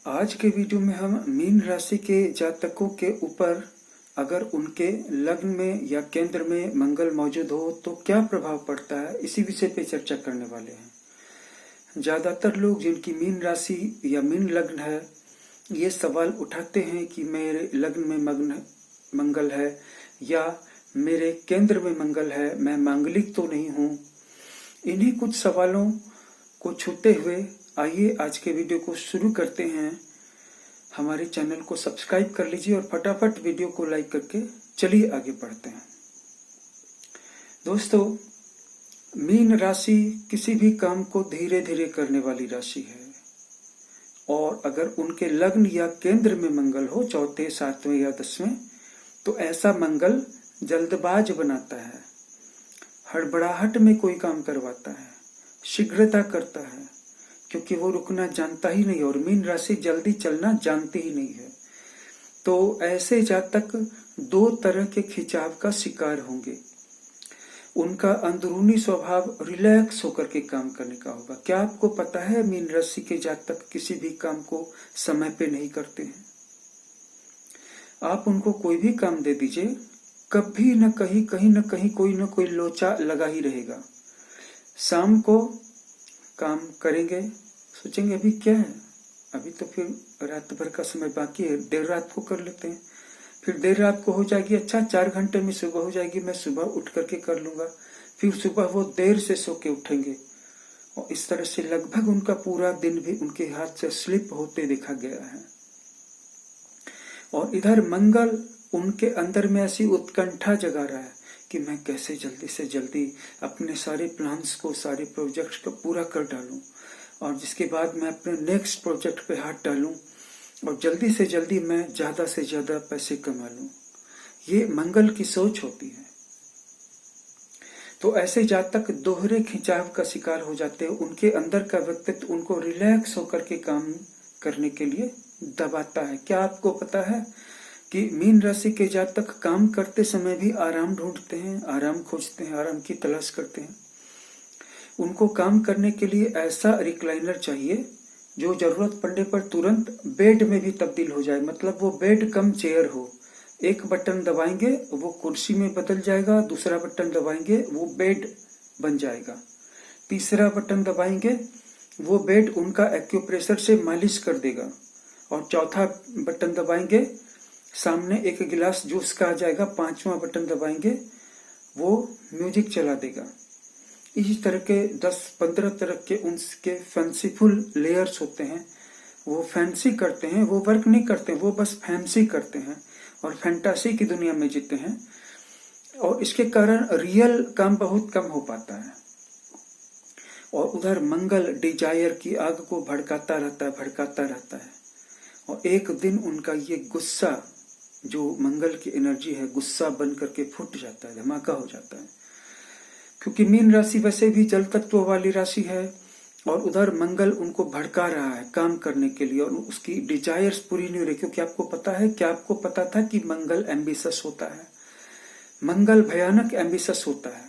आज के वीडियो में हम मीन राशि के जातकों के ऊपर अगर उनके लग्न में या केंद्र में मंगल मौजूद हो तो क्या प्रभाव पड़ता है, इसी विषय पे चर्चा करने वाले हैं। ज्यादातर लोग जिनकी मीन राशि या मीन लग्न है ये सवाल उठाते हैं कि मेरे लग्न में मंगल है या मेरे केंद्र में मंगल है, मैं मांगलिक तो नहीं हूँ। इन्हीं कुछ सवालों को छूते हुए आइए आज के वीडियो को शुरू करते हैं। हमारे चैनल को सब्सक्राइब कर लीजिए और फटाफट वीडियो को लाइक करके चलिए आगे बढ़ते हैं। दोस्तों, मीन राशि किसी भी काम को धीरे धीरे करने वाली राशि है और अगर उनके लग्न या केंद्र में मंगल हो, चौथे, सातवें या 10वें, तो ऐसा मंगल जल्दबाज बनाता है, हड़बड़ाहट में कोई काम करवाता है, शीघ्रता करता है, क्योंकि वो रुकना जानता ही नहीं और मीन राशि जल्दी चलना जानती ही नहीं है। तो ऐसे जातक दो तरह के खिंचाव का शिकार होंगे। उनका अंदरूनी स्वभाव रिलैक्स होकर के काम करने का होगा। क्या आपको पता है मीन राशि के जातक किसी भी काम को समय पे नहीं करते हैं। आप उनको कोई भी काम दे दीजिए, कभी न कहीं कोई न कोई लोचा लगा ही रहेगा। शाम को काम करेंगे, सोचेंगे अभी क्या है, अभी तो फिर रात भर का समय बाकी है, देर रात को कर लेते हैं। फिर देर रात को हो जाएगी, अच्छा 4 घंटे में सुबह हो जाएगी, मैं सुबह उठ करके कर लूंगा। फिर सुबह वो देर से सो के उठेंगे और इस तरह से लगभग उनका पूरा दिन भी उनके हाथ से स्लिप होते देखा गया है। और इधर मंगल उनके अंदर में ऐसी उत्कंठा जगा रहा है कि मैं कैसे जल्दी से जल्दी अपने सारे प्लान्स को, सारे प्रोजेक्ट्स को पूरा कर डालूं और जिसके बाद मैं अपने नेक्स्ट प्रोजेक्ट पे हाथ डालूं और जल्दी से जल्दी मैं ज्यादा से ज्यादा पैसे कमा लूं। ये मंगल की सोच होती है। तो ऐसे जातक दोहरे खिंचाव का शिकार हो जाते हैं। उनके अंदर का व्यक्तित्व उनको रिलैक्स होकर के काम करने के लिए दबाता है। क्या आपको पता है कि मीन राशि के जातक काम करते समय भी आराम ढूंढते हैं, आराम खोजते हैं, आराम की तलाश करते हैं। उनको काम करने के लिए ऐसा रिक्लाइनर चाहिए जो जरूरत पड़ने पर तुरंत बेड में भी तब्दील हो जाए, मतलब वो बेड कम चेयर हो। एक बटन दबाएंगे वो कुर्सी में बदल जाएगा, दूसरा बटन दबाएंगे वो बेड बन जाएगा, तीसरा बटन दबाएंगे वो बेड उनका एक्यूप्रेशर से मालिश कर देगा और चौथा बटन दबाएंगे सामने एक गिलास जूस का आ जाएगा, 5वां बटन दबाएंगे वो म्यूजिक चला देगा। इसी तरह के 10-15 तरह के उनके फैंसीफुल लेयर्स होते हैं। वो फैंसी करते हैं, वो वर्क नहीं करते, वो बस फैंसी करते हैं और फैंटासी की दुनिया में जीते हैं और इसके कारण रियल काम बहुत कम हो पाता है। और उधर मंगल डिजायर की आग को भड़काता रहता है और एक दिन उनका ये गुस्सा, जो मंगल की एनर्जी है, गुस्सा बन करके फूट जाता है, धमाका हो जाता है। क्योंकि मीन राशि वैसे भी जल तत्व वाली राशि है और उधर मंगल उनको भड़का रहा है काम करने के लिए और उसकी डिजायर्स पूरी नहीं हो रही। क्योंकि आपको पता है, क्या आपको पता था कि मंगल एम्बिशस होता है, मंगल भयानक एम्बिशस होता है।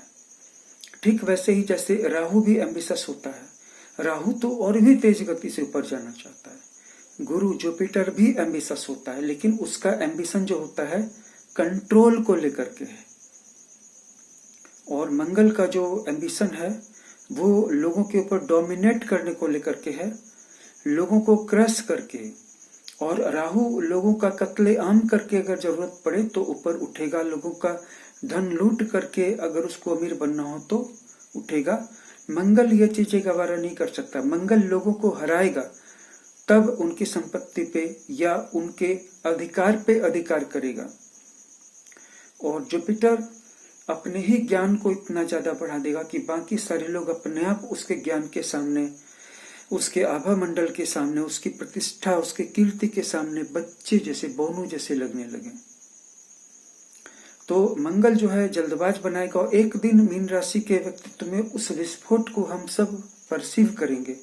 ठीक वैसे ही जैसे राहु भी एम्बिशस होता है। राहु तो और भी तेज गति से ऊपर जाना चाहता है। गुरु जुपिटर भी एम्बिशस होता है, लेकिन उसका एम्बिशन जो होता है कंट्रोल को लेकर के है। और मंगल का जो एम्बिशन है वो लोगों के ऊपर डोमिनेट करने को लेकर के है, लोगों को क्रश करके। और राहु लोगों का कत्ले आम करके अगर जरूरत पड़े तो ऊपर उठेगा, लोगों का धन लूट करके अगर उसको अमीर बनना हो तो उठेगा। मंगल ये चीजें गवारा नहीं कर सकता। मंगल लोगों को हराएगा तब उनकी संपत्ति पे या उनके अधिकार पे अधिकार करेगा। और जुपिटर अपने ही ज्ञान को इतना ज्यादा बढ़ा देगा कि बाकी सारे लोग अपने आप उसके ज्ञान के सामने, उसके आभा मंडल के सामने, उसकी प्रतिष्ठा, उसके कीर्ति के सामने बच्चे जैसे, बोनू जैसे लगने लगे। तो मंगल जो है जल्दबाज बनाएगा और एक दिन मीन राशि के व्यक्तित्व में उस विस्फोट को हम सब परसीव करेंगे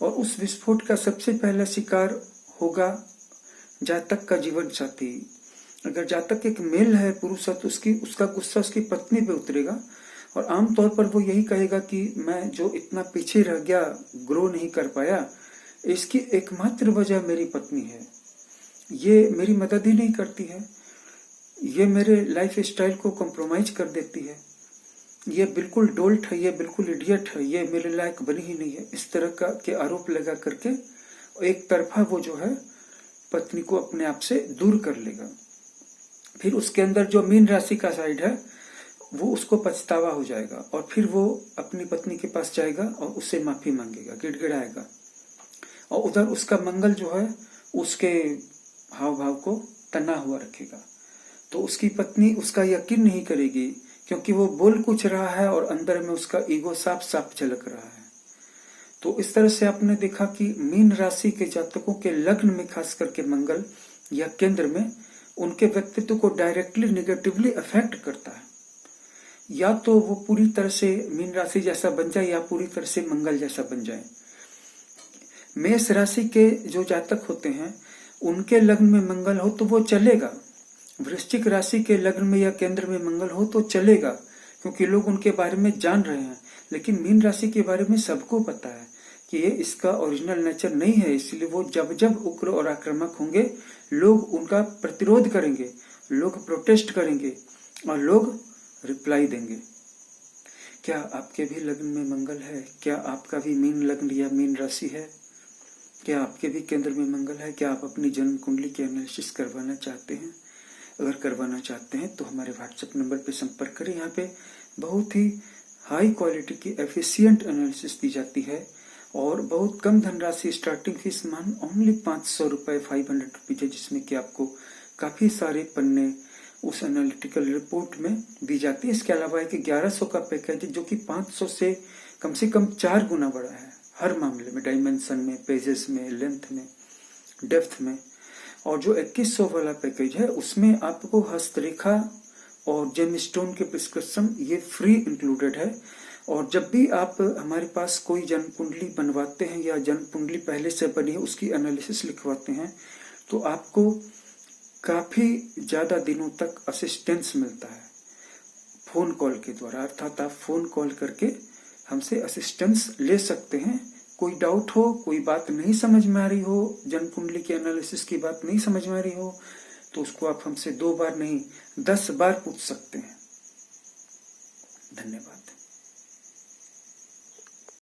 और उस विस्फोट का सबसे पहला शिकार होगा जातक का जीवन साथी। अगर जातक एक मेल है, पुरुष है, तो उसका गुस्सा उसकी पत्नी पे उतरेगा और आमतौर पर वो यही कहेगा कि मैं जो इतना पीछे रह गया, ग्रो नहीं कर पाया, इसकी एकमात्र वजह मेरी पत्नी है। ये मेरी मदद ही नहीं करती है, ये मेरे लाइफ स्टाइल को कॉम्प्रोमाइज कर देती है, ये बिल्कुल डोल्ट है, ये बिल्कुल इडियट है, ये मेरे लायक बनी ही नहीं है। इस तरह का के आरोप लगा करके एक तरफा वो जो है पत्नी को अपने आप से दूर कर लेगा। फिर उसके अंदर जो मीन राशि का साइड है वो उसको पछतावा हो जाएगा और फिर वो अपनी पत्नी के पास जाएगा और उससे माफी मांगेगा, गिड़गिड़ाएगा, और उधर उसका मंगल जो है उसके हाव भाव को तना हुआ रखेगा। तो उसकी पत्नी उसका यकीन नहीं करेगी, क्योंकि वो बोल कुछ रहा है और अंदर में उसका ईगो साफ साफ झलक रहा है। तो इस तरह से आपने देखा कि मीन राशि के जातकों के लग्न में खास करके मंगल या केंद्र में उनके व्यक्तित्व को डायरेक्टली नेगेटिवली अफेक्ट करता है। या तो वो पूरी तरह से मीन राशि जैसा बन जाए या पूरी तरह से मंगल जैसा बन जाए। मेष राशि के जो जातक होते हैं उनके लग्न में मंगल हो तो वो चलेगा, वृश्चिक राशि के लग्न में या केंद्र में मंगल हो तो चलेगा, क्योंकि लोग उनके बारे में जान रहे हैं। लेकिन मीन राशि के बारे में सबको पता है कि ये इसका ओरिजिनल नेचर नहीं है, इसलिए वो जब जब उग्र और आक्रामक होंगे लोग उनका प्रतिरोध करेंगे, लोग प्रोटेस्ट करेंगे और लोग रिप्लाई देंगे। क्या आपके भी लग्न में मंगल है? क्या आपका भी मीन लग्न या मीन राशि है? क्या आपके भी केंद्र में मंगल है? क्या आप अपनी जन्म कुंडली की एनालिसिस करवाना चाहते हैं? अगर करवाना चाहते हैं तो हमारे व्हाट्सएप नंबर पे संपर्क करें। यहाँ पे बहुत ही हाई क्वालिटी की एफिशिएंट एनालिसिस दी जाती है और बहुत कम धनराशि, स्टार्टिंग फीस मान ओनली 500 रुपए, 500 रुपीज है, जिसमें कि आपको काफी सारे पन्ने उस एनालिटिकल रिपोर्ट में दी जाती है। इसके अलावा एक 1100 का पैकेज है जो कि 500 से कम 4 गुना बड़ा है हर मामले में, डायमेंशन में, पेजेस में, लेंथ में, डेप्थ में। और जो 2100 वाला पैकेज है उसमें आपको हस्तरेखा और जेमस्टोन के प्रिस्क्रिप्शन ये फ्री इंक्लूडेड है। और जब भी आप हमारे पास कोई जन्म कुंडली बनवाते हैं या जन्म कुंडली पहले से बनी है उसकी एनालिसिस लिखवाते हैं तो आपको काफी ज्यादा दिनों तक असिस्टेंस मिलता है फोन कॉल के द्वारा, अर्थात आप फोन कॉल करके हमसे असिस्टेंस ले सकते हैं। कोई डाउट हो, कोई बात नहीं समझ में आ रही हो, जन्म कुंडली के एनालिसिस की बात नहीं समझ में आ रही हो, तो उसको आप हमसे 2 बार नहीं 10 बार पूछ सकते हैं। धन्यवाद।